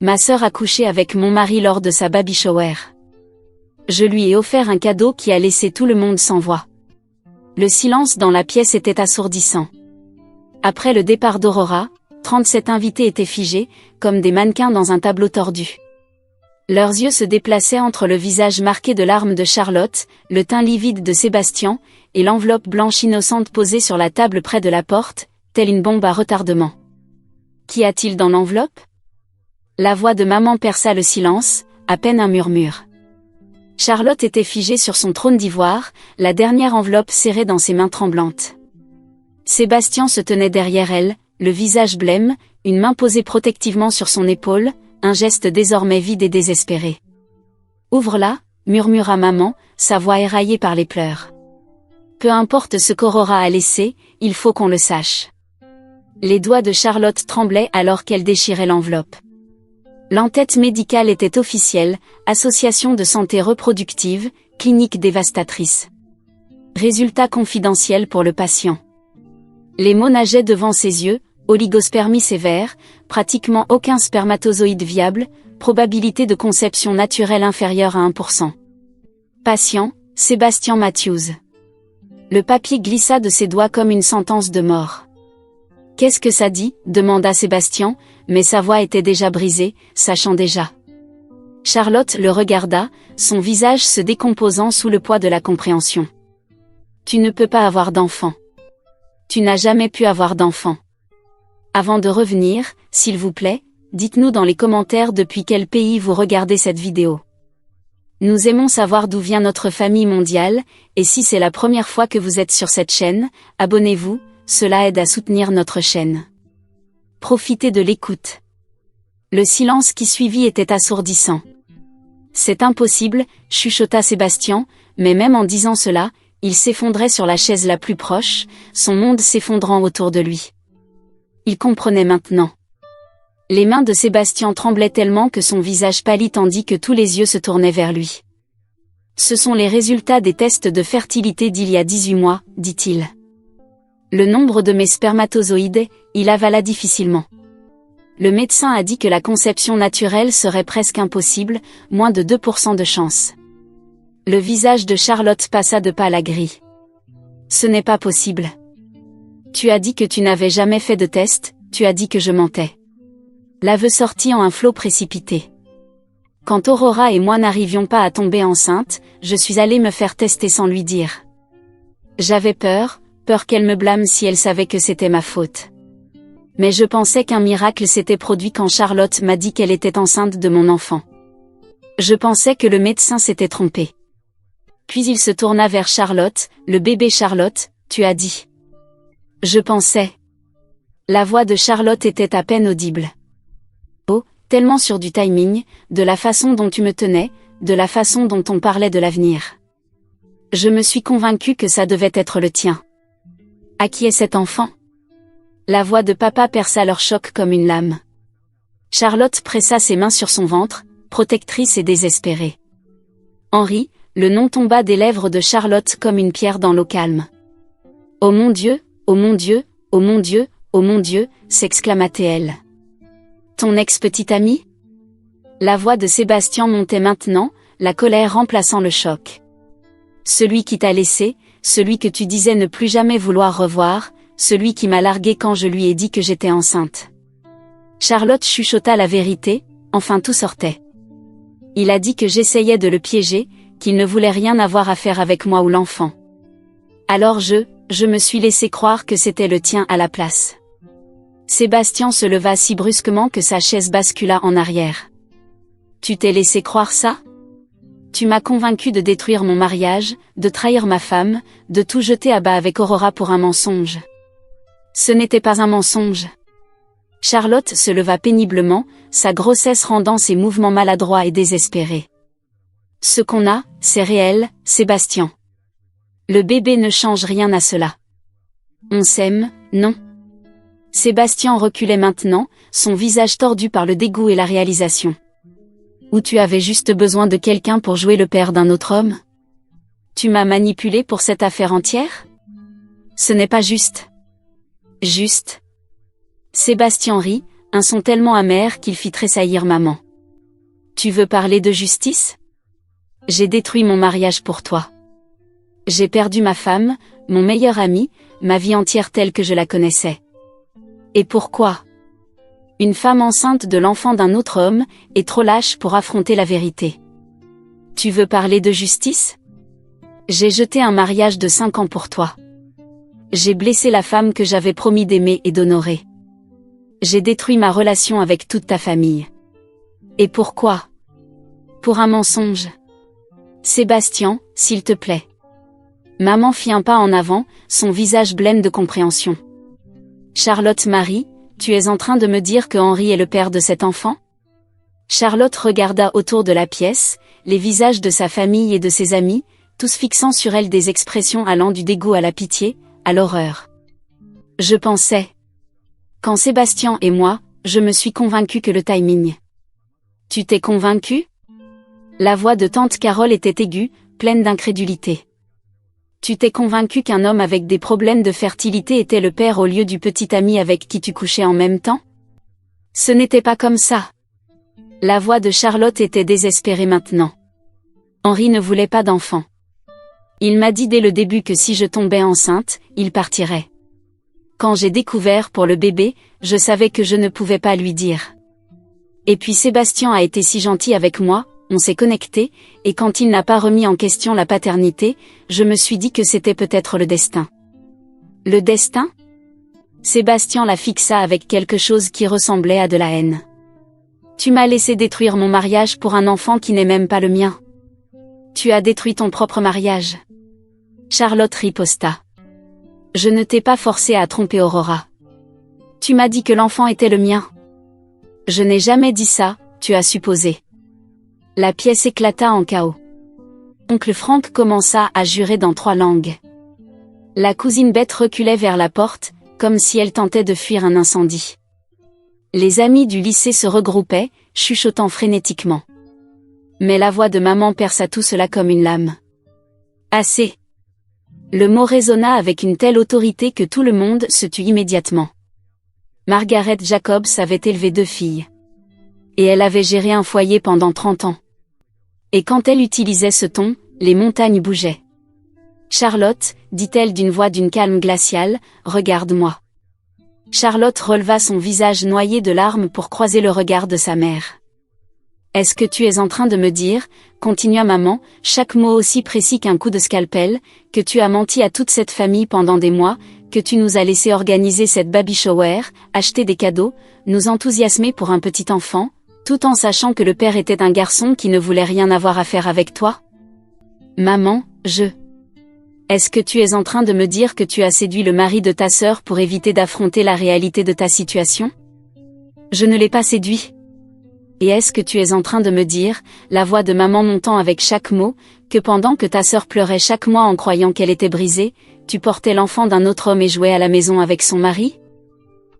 Ma sœur a couché avec mon mari lors de sa baby shower. Je lui ai offert un cadeau qui a laissé tout le monde sans voix. Le silence dans la pièce était assourdissant. Après le départ d'Aurora, 37 invités étaient figés, comme des mannequins dans un tableau tordu. Leurs yeux se déplaçaient entre le visage marqué de larmes de Charlotte, le teint livide de Sébastien, et l'enveloppe blanche innocente posée sur la table près de la porte, telle une bombe à retardement. Qu'y a-t-il dans l'enveloppe ? La voix de maman perça le silence, à peine un murmure. Charlotte était figée sur son trône d'ivoire, la dernière enveloppe serrée dans ses mains tremblantes. Sébastien se tenait derrière elle, le visage blême, une main posée protectivement sur son épaule, un geste désormais vide et désespéré. « Ouvre-la » murmura maman, sa voix éraillée par les pleurs. « Peu importe ce qu'Aurora a laissé, il faut qu'on le sache. » Les doigts de Charlotte tremblaient alors qu'elle déchirait l'enveloppe. L'entête médicale était officielle, Association de santé reproductive, clinique dévastatrice. Résultat confidentiel pour le patient. Les mots nageaient devant ses yeux, oligospermie sévère, pratiquement aucun spermatozoïde viable, probabilité de conception naturelle inférieure à 1%. Patient, Sébastien Matthews. Le papier glissa de ses doigts comme une sentence de mort. « Qu'est-ce que ça dit » demanda Sébastien, mais sa voix était déjà brisée, sachant déjà. Charlotte le regarda, son visage se décomposant sous le poids de la compréhension. « Tu ne peux pas avoir d'enfant. Tu n'as jamais pu avoir d'enfant. Avant de revenir, s'il vous plaît, dites-nous dans les commentaires depuis quel pays vous regardez cette vidéo. Nous aimons savoir d'où vient notre famille mondiale, et si c'est la première fois que vous êtes sur cette chaîne, abonnez-vous. Cela aide à soutenir notre chaîne. Profitez de l'écoute. Le silence qui suivit était assourdissant. C'est impossible, chuchota Sébastien, mais même en disant cela, il s'effondrait sur la chaise la plus proche, son monde s'effondrant autour de lui. Il comprenait maintenant. Les mains de Sébastien tremblaient tellement que son visage pâlit tandis que tous les yeux se tournaient vers lui. Ce sont les résultats des tests de fertilité d'il y a 18 mois, dit-il. Le nombre de mes spermatozoïdes, il avala difficilement. Le médecin a dit que la conception naturelle serait presque impossible, moins de 2% de chance. Le visage de Charlotte passa de pâle à gris. Ce n'est pas possible. Tu as dit que tu n'avais jamais fait de test, tu as dit que je mentais. L'aveu sortit en un flot précipité. Quand Aurora et moi n'arrivions pas à tomber enceinte, je suis allée me faire tester sans lui dire. J'avais peur qu'elle me blâme si elle savait que c'était ma faute. Mais je pensais qu'un miracle s'était produit quand Charlotte m'a dit qu'elle était enceinte de mon enfant. Je pensais que le médecin s'était trompé. Puis il se tourna vers Charlotte, le bébé Charlotte, tu as dit. Je pensais. La voix de Charlotte était à peine audible. Oh, tellement sûr du timing, de la façon dont tu me tenais, de la façon dont on parlait de l'avenir. Je me suis convaincue que ça devait être le tien. À qui est cet enfant ? La voix de papa perça leur choc comme une lame. Charlotte pressa ses mains sur son ventre, protectrice et désespérée. Henri, le nom tomba des lèvres de Charlotte comme une pierre dans l'eau calme. « Oh mon Dieu, oh mon Dieu, oh mon Dieu, oh mon Dieu » s'exclama-t-elle. « Ton ex-petite amie ?» La voix de Sébastien montait maintenant, la colère remplaçant le choc. « Celui qui t'a laissé, celui que tu disais ne plus jamais vouloir revoir, celui qui m'a largué quand je lui ai dit que j'étais enceinte. » Charlotte chuchota la vérité, enfin tout sortait. Il a dit que j'essayais de le piéger, qu'il ne voulait rien avoir à faire avec moi ou l'enfant. Alors je me suis laissé croire que c'était le tien à la place. Sébastien se leva si brusquement que sa chaise bascula en arrière. Tu t'es laissé croire ça ? Tu m'as convaincu de détruire mon mariage, de trahir ma femme, de tout jeter à bas avec Aurora pour un mensonge. Ce n'était pas un mensonge. Charlotte se leva péniblement, sa grossesse rendant ses mouvements maladroits et désespérés. Ce qu'on a, c'est réel, Sébastien. Le bébé ne change rien à cela. On s'aime, non ? Sébastien reculait maintenant, son visage tordu par le dégoût et la réalisation. Ou tu avais juste besoin de quelqu'un pour jouer le père d'un autre homme ? Tu m'as manipulé pour cette affaire entière ? Ce n'est pas juste. Juste. Sébastien rit, Un son tellement amer qu'il fit tressaillir maman. Tu veux parler de justice? J'ai détruit mon mariage pour toi. J'ai perdu ma femme, mon meilleur ami, ma vie entière telle que je la connaissais. Et pourquoi? Une femme enceinte de l'enfant d'un autre homme est trop lâche pour affronter la vérité. Tu veux parler de justice? J'ai jeté un mariage de 5 ans pour toi. J'ai blessé la femme que j'avais promis d'aimer et d'honorer. J'ai détruit ma relation avec toute ta famille. Et pourquoi? Pour un mensonge. Sébastien, s'il te plaît. Maman fit un pas en avant, son visage blême de compréhension. Charlotte Marie, tu es en train de me dire que Henri est le père de cet enfant? Charlotte regarda autour de la pièce, les visages de sa famille et de ses amis, tous fixant sur elle des expressions allant du dégoût à la pitié, à l'horreur. Je pensais. Quand Sébastien et moi, je me suis convaincue que le timing. Tu t'es convaincue? La voix de tante Carole était aiguë, pleine d'incrédulité. Tu t'es convaincue qu'un homme avec des problèmes de fertilité était le père au lieu du petit ami avec qui tu couchais en même temps? Ce n'était pas comme ça. La voix de Charlotte était désespérée maintenant. Henri ne voulait pas d'enfant. Il m'a dit dès le début que si je tombais enceinte, il partirait. Quand j'ai découvert pour le bébé, je savais que je ne pouvais pas lui dire. Et puis Sébastien a été si gentil avec moi, on s'est connecté, et quand il n'a pas remis en question la paternité, je me suis dit que c'était peut-être le destin. Le destin? Sébastien la fixa avec quelque chose qui ressemblait à de la haine. Tu m'as laissé détruire mon mariage pour un enfant qui n'est même pas le mien. Tu as détruit ton propre mariage. Charlotte riposta. Je ne t'ai pas forcé à tromper Aurora. Tu m'as dit que l'enfant était le mien. Je n'ai jamais dit ça, tu as supposé. La pièce éclata en chaos. Oncle Frank commença à jurer dans 3 langues. La cousine Bette reculait vers la porte, comme si elle tentait de fuir un incendie. Les amis du lycée se regroupaient, chuchotant frénétiquement. Mais la voix de maman perça tout cela comme une lame. Assez. Le mot résonna avec une telle autorité que tout le monde se tut immédiatement. Margaret Jacobs avait élevé 2 filles. Et elle avait géré un foyer pendant 30 ans. Et quand elle utilisait ce ton, les montagnes bougeaient. Charlotte, dit-elle d'une voix d'une calme glaciale, regarde-moi. Charlotte releva son visage noyé de larmes pour croiser le regard de sa mère. Est-ce que tu es en train de me dire, continua maman, chaque mot aussi précis qu'un coup de scalpel, que tu as menti à toute cette famille pendant des mois, que tu nous as laissé organiser cette baby shower, acheter des cadeaux, nous enthousiasmer pour un petit enfant, tout en sachant que le père était un garçon qui ne voulait rien avoir à faire avec toi? Maman, Est-ce que tu es en train de me dire que tu as séduit le mari de ta sœur pour éviter d'affronter la réalité de ta situation? Je ne l'ai pas séduit. Et est-ce que tu es en train de me dire, la voix de maman montant avec chaque mot, que pendant que ta sœur pleurait chaque mois en croyant qu'elle était brisée, tu portais l'enfant d'un autre homme et jouais à la maison avec son mari?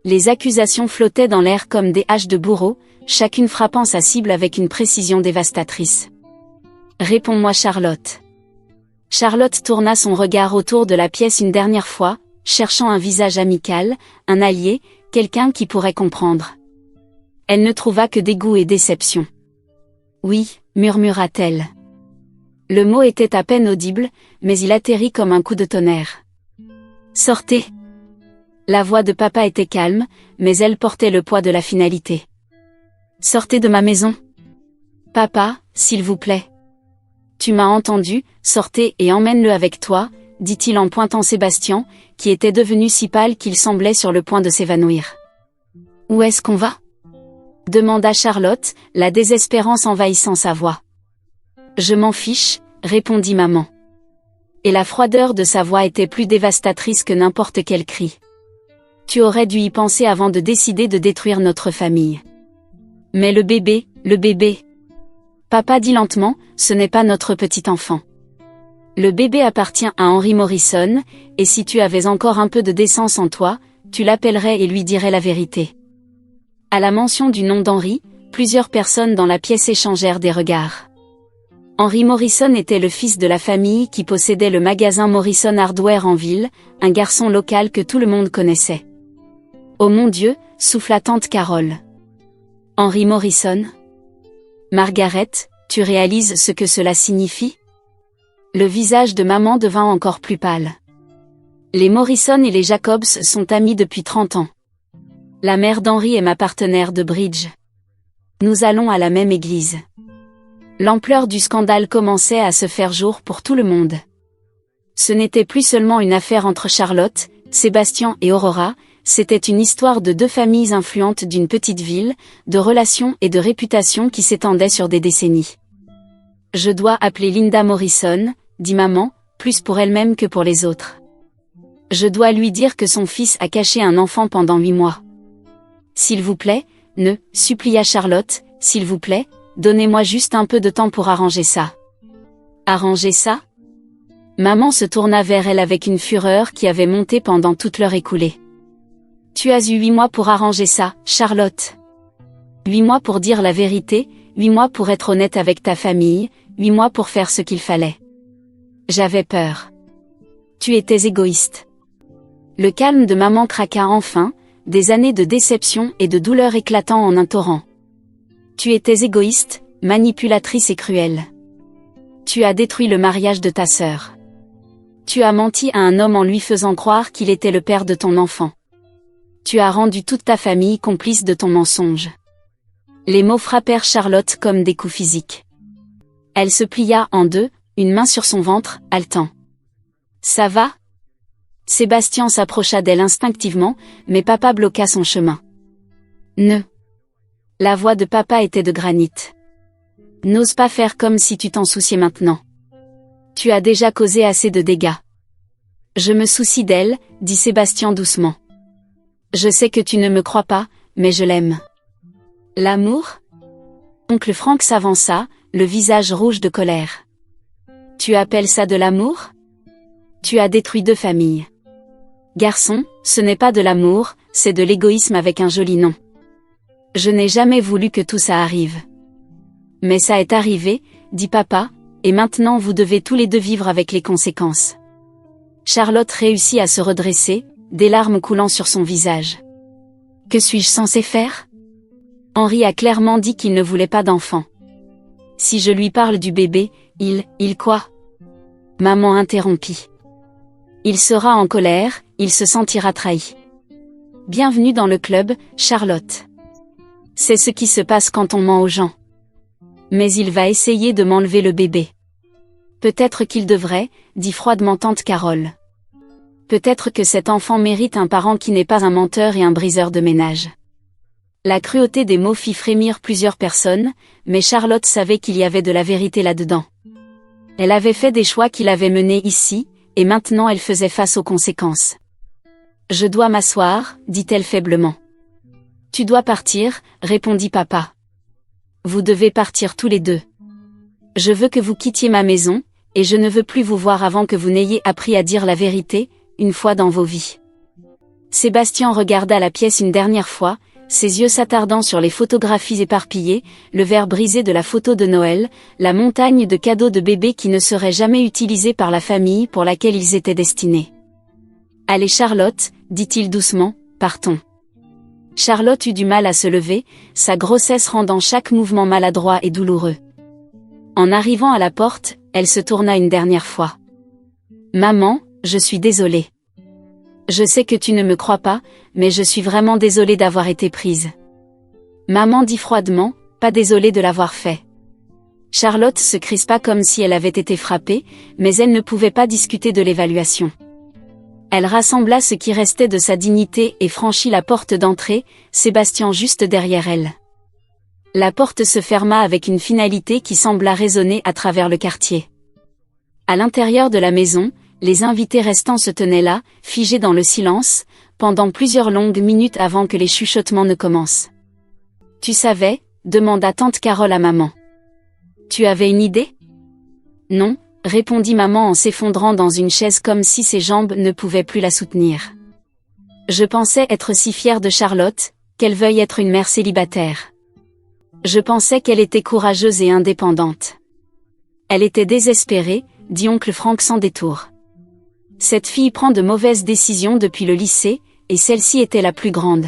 Les accusations flottaient dans l'air comme des haches de bourreau, chacune frappant sa cible avec une précision dévastatrice. Réponds-moi Charlotte. Charlotte tourna son regard autour de la pièce une dernière fois, cherchant un visage amical, un allié, quelqu'un qui pourrait comprendre. Elle ne trouva que dégoût et déception. Oui, murmura-t-elle. Le mot était à peine audible, mais il atterrit comme un coup de tonnerre. Sortez. La voix de papa était calme, mais elle portait le poids de la finalité. Sortez de ma maison. Papa, s'il vous plaît. Tu m'as entendu, sortez et emmène-le avec toi, dit-il en pointant Sébastien, qui était devenu si pâle qu'il semblait sur le point de s'évanouir. Où est-ce qu'on va? Demanda Charlotte, la désespérance envahissant sa voix. Je m'en fiche, répondit maman. Et la froideur de sa voix était plus dévastatrice que n'importe quel cri. Tu aurais dû y penser avant de décider de détruire notre famille. Mais le bébé. Papa dit lentement, ce n'est pas notre petit enfant. Le bébé appartient à Henry Morrison, et si tu avais encore un peu de décence en toi, tu l'appellerais et lui dirais la vérité. À la mention du nom d'Henry, plusieurs personnes dans la pièce échangèrent des regards. Henry Morrison était le fils de la famille qui possédait le magasin Morrison Hardware en ville, un garçon local que tout le monde connaissait. Oh mon Dieu, souffla tante Carole. Henry Morrison. Margaret, tu réalises ce que cela signifie? Le visage de maman devint encore plus pâle. Les Morrison et les Jacobs sont amis depuis 30 ans. La mère d'Henry est ma partenaire de bridge. Nous allons à la même église. L'ampleur du scandale commençait à se faire jour pour tout le monde. Ce n'était plus seulement une affaire entre Charlotte, Sébastien et Aurora, c'était une histoire de deux familles influentes d'une petite ville, de relations et de réputation qui s'étendaient sur des décennies. Je dois appeler Linda Morrison, dit maman, plus pour elle-même que pour les autres. Je dois lui dire que son fils a caché un enfant pendant 8 mois. S'il vous plaît, ne, supplia Charlotte, s'il vous plaît, donnez-moi juste un peu de temps pour arranger ça. Arranger ça? Maman se tourna vers elle avec une fureur qui avait monté pendant toute l'heure écoulée. Tu as eu 8 mois pour arranger ça, Charlotte. 8 mois pour dire la vérité, 8 mois pour être honnête avec ta famille, 8 mois pour faire ce qu'il fallait. J'avais peur. Tu étais égoïste. Le calme de maman craqua enfin, des années de déception et de douleur éclatant en un torrent. Tu étais égoïste, manipulatrice et cruelle. Tu as détruit le mariage de ta sœur. Tu as menti à un homme en lui faisant croire qu'il était le père de ton enfant. Tu as rendu toute ta famille complice de ton mensonge. Les mots frappèrent Charlotte comme des coups physiques. Elle se plia en deux, une main sur son ventre, haletant. Ça va? Sébastien s'approcha d'elle instinctivement, mais papa bloqua son chemin. Ne. La voix de papa était de granit. N'ose pas faire comme si tu t'en souciais maintenant. Tu as déjà causé assez de dégâts. Je me soucie d'elle, dit Sébastien doucement. Je sais que tu ne me crois pas, mais je l'aime. L'amour? Oncle Frank s'avança, le visage rouge de colère. Tu appelles ça de l'amour? Tu as détruit 2 familles. Garçon, ce n'est pas de l'amour, c'est de l'égoïsme avec un joli nom. Je n'ai jamais voulu que tout ça arrive. Mais ça est arrivé, dit papa, et maintenant vous devez tous les deux vivre avec les conséquences. Charlotte réussit à se redresser, des larmes coulant sur son visage. Que suis-je censé faire? Henry a clairement dit qu'il ne voulait pas d'enfant. Si je lui parle du bébé, il quoi? Maman interrompit. Il sera en colère, il se sentira trahi. Bienvenue dans le club, Charlotte. C'est ce qui se passe quand on ment aux gens. Mais il va essayer de m'enlever le bébé. Peut-être qu'il devrait, dit froidement tante Carole. Peut-être que cet enfant mérite un parent qui n'est pas un menteur et un briseur de ménage. La cruauté des mots fit frémir plusieurs personnes, mais Charlotte savait qu'il y avait de la vérité là-dedans. Elle avait fait des choix qui l'avaient menée ici, et maintenant elle faisait face aux conséquences. Je dois m'asseoir, dit-elle faiblement. Tu dois partir, répondit papa. Vous devez partir tous les deux. Je veux que vous quittiez ma maison, et je ne veux plus vous voir avant que vous n'ayez appris à dire la vérité, une fois dans vos vies. Sébastien regarda la pièce une dernière fois, ses yeux s'attardant sur les photographies éparpillées, le verre brisé de la photo de Noël, la montagne de cadeaux de bébés qui ne seraient jamais utilisés par la famille pour laquelle ils étaient destinés. Allez Charlotte, dit-il doucement, partons. Charlotte eut du mal à se lever, sa grossesse rendant chaque mouvement maladroit et douloureux. En arrivant à la porte, elle se tourna une dernière fois. Maman, je suis désolée. Je sais que tu ne me crois pas, mais je suis vraiment désolée d'avoir été prise. Maman dit froidement, pas désolée de l'avoir fait. Charlotte se crispa comme si elle avait été frappée, mais elle ne pouvait pas discuter de l'évaluation. Elle rassembla ce qui restait de sa dignité et franchit la porte d'entrée, Sébastien juste derrière elle. La porte se ferma avec une finalité qui sembla résonner à travers le quartier. À l'intérieur de la maison, les invités restants se tenaient là, figés dans le silence, pendant plusieurs longues minutes avant que les chuchotements ne commencent. « Tu savais ?» demanda tante Carole à maman. « Tu avais une idée ?» « Non », répondit maman en s'effondrant dans une chaise comme si ses jambes ne pouvaient plus la soutenir. « Je pensais être si fière de Charlotte, qu'elle veuille être une mère célibataire. Je pensais qu'elle était courageuse et indépendante. Elle était désespérée, dit oncle Frank sans détour. Cette fille prend de mauvaises décisions depuis le lycée, et celle-ci était la plus grande.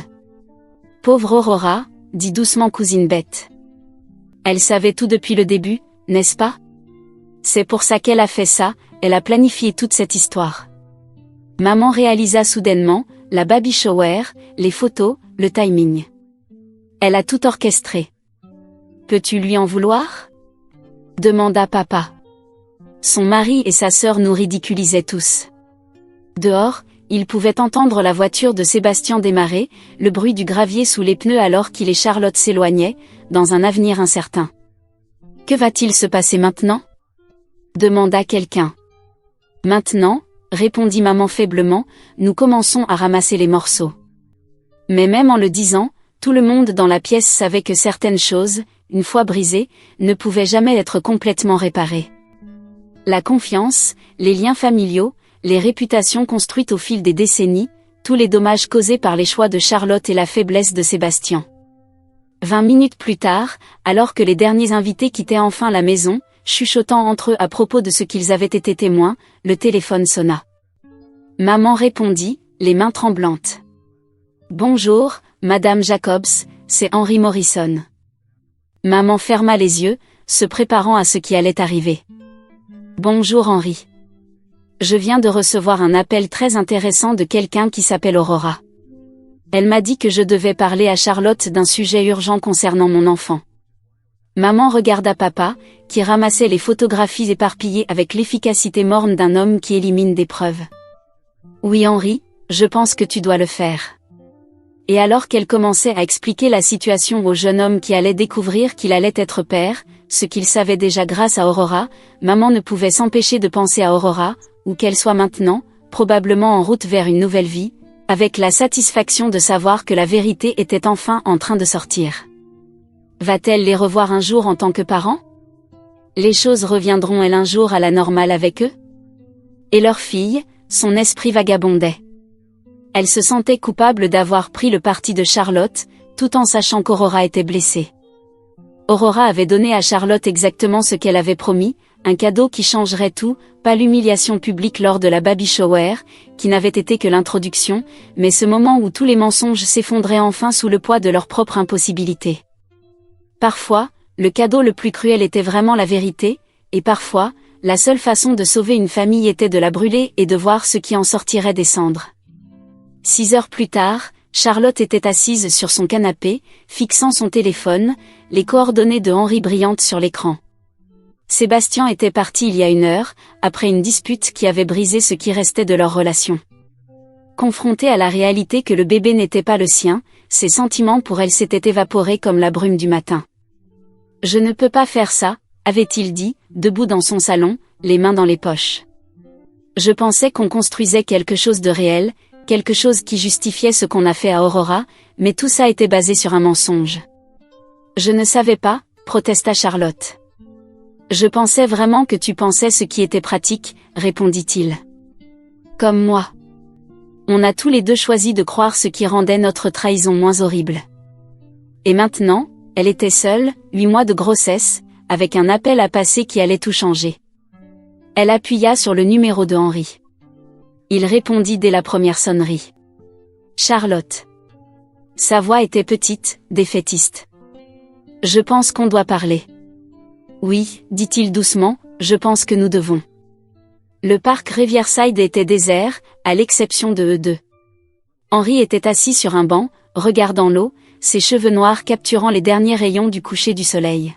Pauvre Aurora, dit doucement cousine Bette. Elle savait tout depuis le début, n'est-ce pas? C'est pour ça qu'elle a fait ça, elle a planifié toute cette histoire. Maman réalisa soudainement, la baby shower, les photos, le timing. Elle a tout orchestré. Peux-tu lui en vouloir? Demanda papa. Son mari et sa sœur nous ridiculisaient tous. Dehors, ils pouvaient entendre la voiture de Sébastien démarrer, le bruit du gravier sous les pneus alors qu'il et Charlotte s'éloignaient, dans un avenir incertain. Que va-t-il se passer maintenant? Demanda quelqu'un. Maintenant, répondit maman faiblement, nous commençons à ramasser les morceaux. Mais même en le disant, tout le monde dans la pièce savait que certaines choses, une fois brisées, ne pouvaient jamais être complètement réparées. La confiance, les liens familiaux, les réputations construites au fil des décennies, tous les dommages causés par les choix de Charlotte et la faiblesse de Sébastien. 20 minutes plus tard, alors que les derniers invités quittaient enfin la maison, chuchotant entre eux à propos de ce qu'ils avaient été témoins, le téléphone sonna. Maman répondit, les mains tremblantes. « Bonjour, Madame Jacobs, c'est Henry Morrison. » Maman ferma les yeux, se préparant à ce qui allait arriver. « Bonjour Henry. Je viens de recevoir un appel très intéressant de quelqu'un qui s'appelle Aurora. Elle m'a dit que je devais parler à Charlotte d'un sujet urgent concernant mon enfant. » Maman regarda papa, qui ramassait les photographies éparpillées avec l'efficacité morne d'un homme qui élimine des preuves. « Oui Henry, je pense que tu dois le faire. » Et alors qu'elle commençait à expliquer la situation au jeune homme qui allait découvrir qu'il allait être père, ce qu'il savait déjà grâce à Aurora, maman ne pouvait s'empêcher de penser à Aurora, où qu'elle soit maintenant, probablement en route vers une nouvelle vie, avec la satisfaction de savoir que la vérité était enfin en train de sortir. Va-t-elle les revoir un jour en tant que parents? Les choses reviendront-elles un jour à la normale avec eux? Et leur fille, son esprit vagabondait. Elle se sentait coupable d'avoir pris le parti de Charlotte, tout en sachant qu'Aurora était blessée. Aurora avait donné à Charlotte exactement ce qu'elle avait promis, un cadeau qui changerait tout, pas l'humiliation publique lors de la baby shower, qui n'avait été que l'introduction, mais ce moment où tous les mensonges s'effondraient enfin sous le poids de leur propre impossibilité. Parfois, le cadeau le plus cruel était vraiment la vérité, et parfois, la seule façon de sauver une famille était de la brûler et de voir ce qui en sortirait des cendres. 6 heures plus tard, Charlotte était assise sur son canapé, fixant son téléphone, les coordonnées de Henry brillantes sur l'écran. Sébastien était parti il y a 1 heure, après une dispute qui avait brisé ce qui restait de leur relation. Confrontée à la réalité que le bébé n'était pas le sien, ses sentiments pour elle s'étaient évaporés comme la brume du matin. « Je ne peux pas faire ça », avait-il dit, debout dans son salon, les mains dans les poches. « Je pensais qu'on construisait quelque chose de réel, quelque chose qui justifiait ce qu'on a fait à Aurora, mais tout ça était basé sur un mensonge. »« Je ne savais pas », protesta Charlotte. « Je pensais vraiment que tu pensais ce qui était pratique, » répondit-il. « Comme moi. » On a tous les deux choisi de croire ce qui rendait notre trahison moins horrible. Et maintenant, elle était seule, 8 mois de grossesse, avec un appel à passer qui allait tout changer. Elle appuya sur le numéro de Henry. Il répondit dès la première sonnerie. Charlotte. Sa voix était petite, défaitiste. « Je pense qu'on doit parler. »« Oui, dit-il doucement, je pense que nous devons. » Le parc Riverside était désert, à l'exception de eux deux. Henry était assis sur un banc, regardant l'eau, ses cheveux noirs capturant les derniers rayons du coucher du soleil.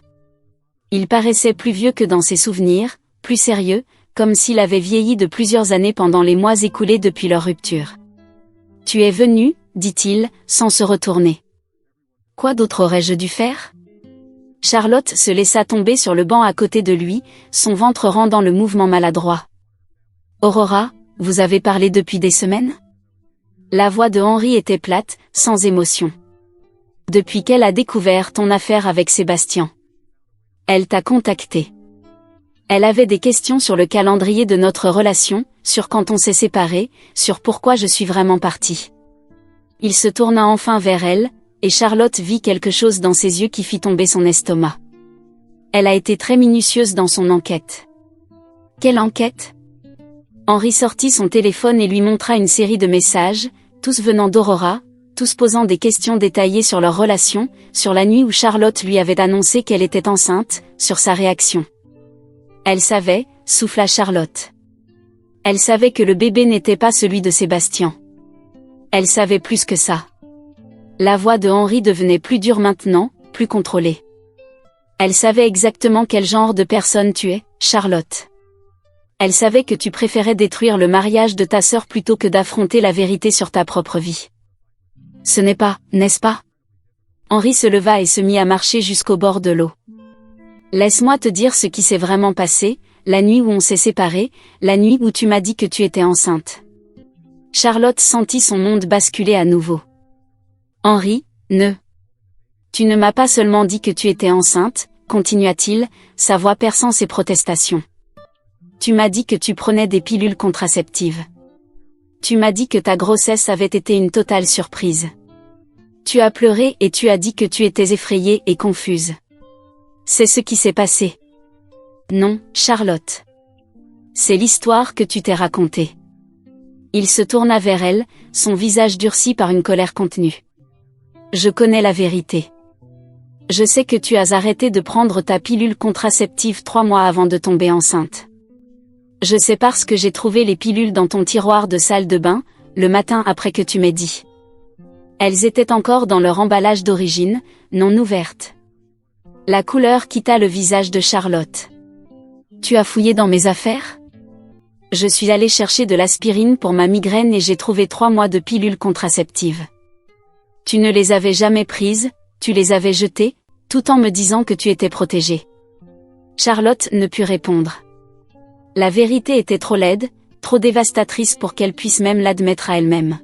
Il paraissait plus vieux que dans ses souvenirs, plus sérieux, comme s'il avait vieilli de plusieurs années pendant les mois écoulés depuis leur rupture. « Tu es venu, dit-il, sans se retourner. Quoi d'autre aurais-je dû faire ? » Charlotte se laissa tomber sur le banc à côté de lui, son ventre rendant le mouvement maladroit. « Aurora, vous avez parlé depuis des semaines ? » La voix de Henry était plate, sans émotion. « Depuis qu'elle a découvert ton affaire avec Sébastien. Elle t'a contacté. Elle avait des questions sur le calendrier de notre relation, sur quand on s'est séparés, sur pourquoi je suis vraiment partie. » Il se tourna enfin vers elle, et Charlotte vit quelque chose dans ses yeux qui fit tomber son estomac. Elle a été très minutieuse dans son enquête. « Quelle enquête ? » Henry sortit son téléphone et lui montra une série de messages, tous venant d'Aurora, tous posant des questions détaillées sur leur relation, sur la nuit où Charlotte lui avait annoncé qu'elle était enceinte, sur sa réaction. Elle savait, souffla Charlotte. Elle savait que le bébé n'était pas celui de Sébastien. Elle savait plus que ça. La voix de Henri devenait plus dure maintenant, plus contrôlée. Elle savait exactement quel genre de personne tu es, Charlotte. Elle savait que tu préférais détruire le mariage de ta sœur plutôt que d'affronter la vérité sur ta propre vie. Ce n'est pas, n'est-ce pas? Henri se leva et se mit à marcher jusqu'au bord de l'eau. Laisse-moi te dire ce qui s'est vraiment passé, la nuit où on s'est séparés, la nuit où tu m'as dit que tu étais enceinte. Charlotte sentit son monde basculer à nouveau. Henri, tu ne m'as pas seulement dit que tu étais enceinte, continua-t-il, sa voix perçant ses protestations. Tu m'as dit que tu prenais des pilules contraceptives. Tu m'as dit que ta grossesse avait été une totale surprise. Tu as pleuré et tu as dit que tu étais effrayée et confuse. C'est ce qui s'est passé. Non, Charlotte. C'est l'histoire que tu t'es racontée. Il se tourna vers elle, son visage durci par une colère contenue. Je connais la vérité. Je sais que tu as arrêté de prendre ta pilule contraceptive 3 mois avant de tomber enceinte. Je sais parce que j'ai trouvé les pilules dans ton tiroir de salle de bain, le matin après que tu m'aies dit. Elles étaient encore dans leur emballage d'origine, non ouvertes. La couleur quitta le visage de Charlotte. Tu as fouillé dans mes affaires? Je suis allée chercher de l'aspirine pour ma migraine et j'ai trouvé 3 mois de pilules contraceptives. Tu ne les avais jamais prises, tu les avais jetées, tout en me disant que tu étais protégée. Charlotte ne put répondre. La vérité était trop laide, trop dévastatrice pour qu'elle puisse même l'admettre à elle-même.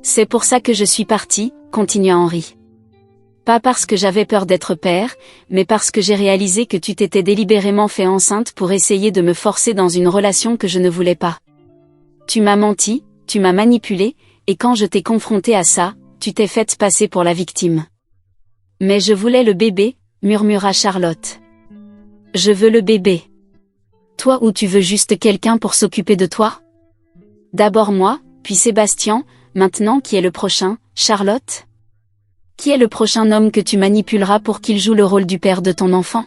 C'est pour ça que je suis partie, continua Henri. Pas parce que j'avais peur d'être père, mais parce que j'ai réalisé que tu t'étais délibérément fait enceinte pour essayer de me forcer dans une relation que je ne voulais pas. Tu m'as menti, tu m'as manipulé, et quand je t'ai confrontée à ça, tu t'es faite passer pour la victime. Mais je voulais le bébé, murmura Charlotte. Je veux le bébé. Toi ou tu veux juste quelqu'un pour s'occuper de toi? D'abord moi, puis Sébastien, maintenant qui est le prochain, Charlotte? Qui est le prochain homme que tu manipuleras pour qu'il joue le rôle du père de ton enfant?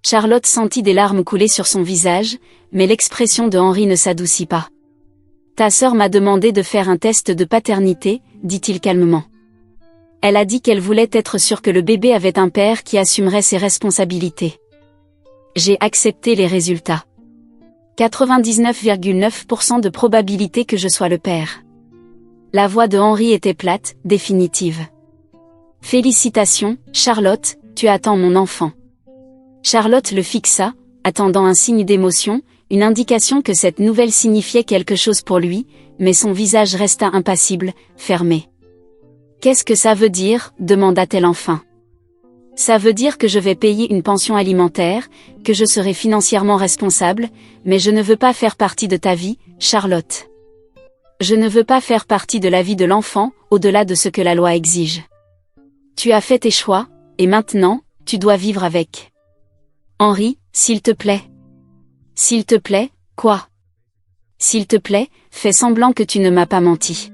Charlotte sentit des larmes couler sur son visage, mais l'expression de Henri ne s'adoucit pas. Ta sœur m'a demandé de faire un test de paternité, dit-il calmement. Elle a dit qu'elle voulait être sûre que le bébé avait un père qui assumerait ses responsabilités. J'ai accepté les résultats. 99,9% de probabilité que je sois le père. La voix de Henri était plate, définitive. Félicitations, Charlotte, tu attends mon enfant. Charlotte le fixa, attendant un signe d'émotion, une indication que cette nouvelle signifiait quelque chose pour lui, mais son visage resta impassible, fermé. Qu'est-ce que ça veut dire, demanda-t-elle enfin. Ça veut dire que je vais payer une pension alimentaire, que je serai financièrement responsable, mais je ne veux pas faire partie de ta vie, Charlotte. Je ne veux pas faire partie de la vie de l'enfant, au-delà de ce que la loi exige. Tu as fait tes choix, et maintenant, tu dois vivre avec. Henri, s'il te plaît. S'il te plaît, quoi? S'il te plaît, fais semblant que tu ne m'as pas menti.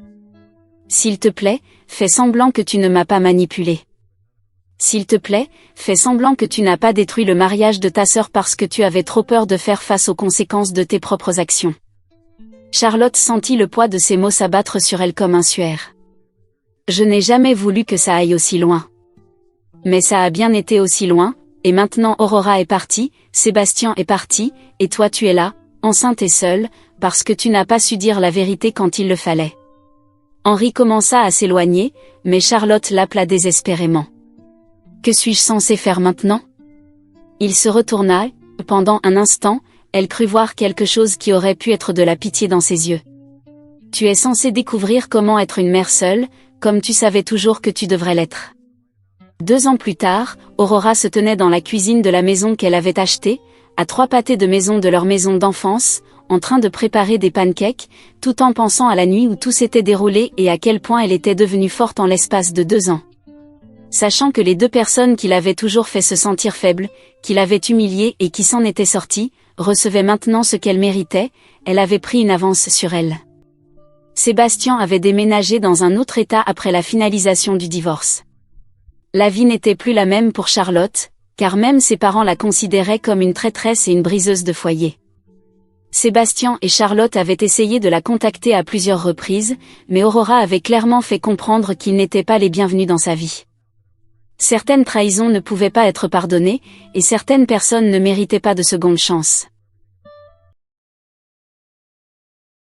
S'il te plaît, fais semblant que tu ne m'as pas manipulé. S'il te plaît, fais semblant que tu n'as pas détruit le mariage de ta sœur parce que tu avais trop peur de faire face aux conséquences de tes propres actions. Charlotte sentit le poids de ces mots s'abattre sur elle comme un suaire. Je n'ai jamais voulu que ça aille aussi loin. Mais ça a bien été aussi loin, et maintenant Aurora est partie, Sébastien est parti, et toi tu es là, enceinte et seule, parce que tu n'as pas su dire la vérité quand il le fallait. Henri commença à s'éloigner, mais Charlotte l'appela désespérément. Que suis-je censée faire maintenant? Il se retourna, pendant un instant, elle crut voir quelque chose qui aurait pu être de la pitié dans ses yeux. Tu es censée découvrir comment être une mère seule, comme tu savais toujours que tu devrais l'être. 2 ans plus tard, Aurora se tenait dans la cuisine de la maison qu'elle avait achetée, à 3 pâtés de maison de leur maison d'enfance, en train de préparer des pancakes, tout en pensant à la nuit où tout s'était déroulé et à quel point elle était devenue forte en l'espace de 2 ans. Sachant que les 2 personnes qui l'avaient toujours fait se sentir faible, qui l'avaient humiliée et qui s'en étaient sorties, recevaient maintenant ce qu'elle méritait, elle avait pris une avance sur elle. Sébastien avait déménagé dans un autre état après la finalisation du divorce. La vie n'était plus la même pour Charlotte, car même ses parents la considéraient comme une traîtresse et une briseuse de foyer. Sébastien et Charlotte avaient essayé de la contacter à plusieurs reprises, mais Aurora avait clairement fait comprendre qu'ils n'étaient pas les bienvenus dans sa vie. Certaines trahisons ne pouvaient pas être pardonnées, et certaines personnes ne méritaient pas de seconde chance.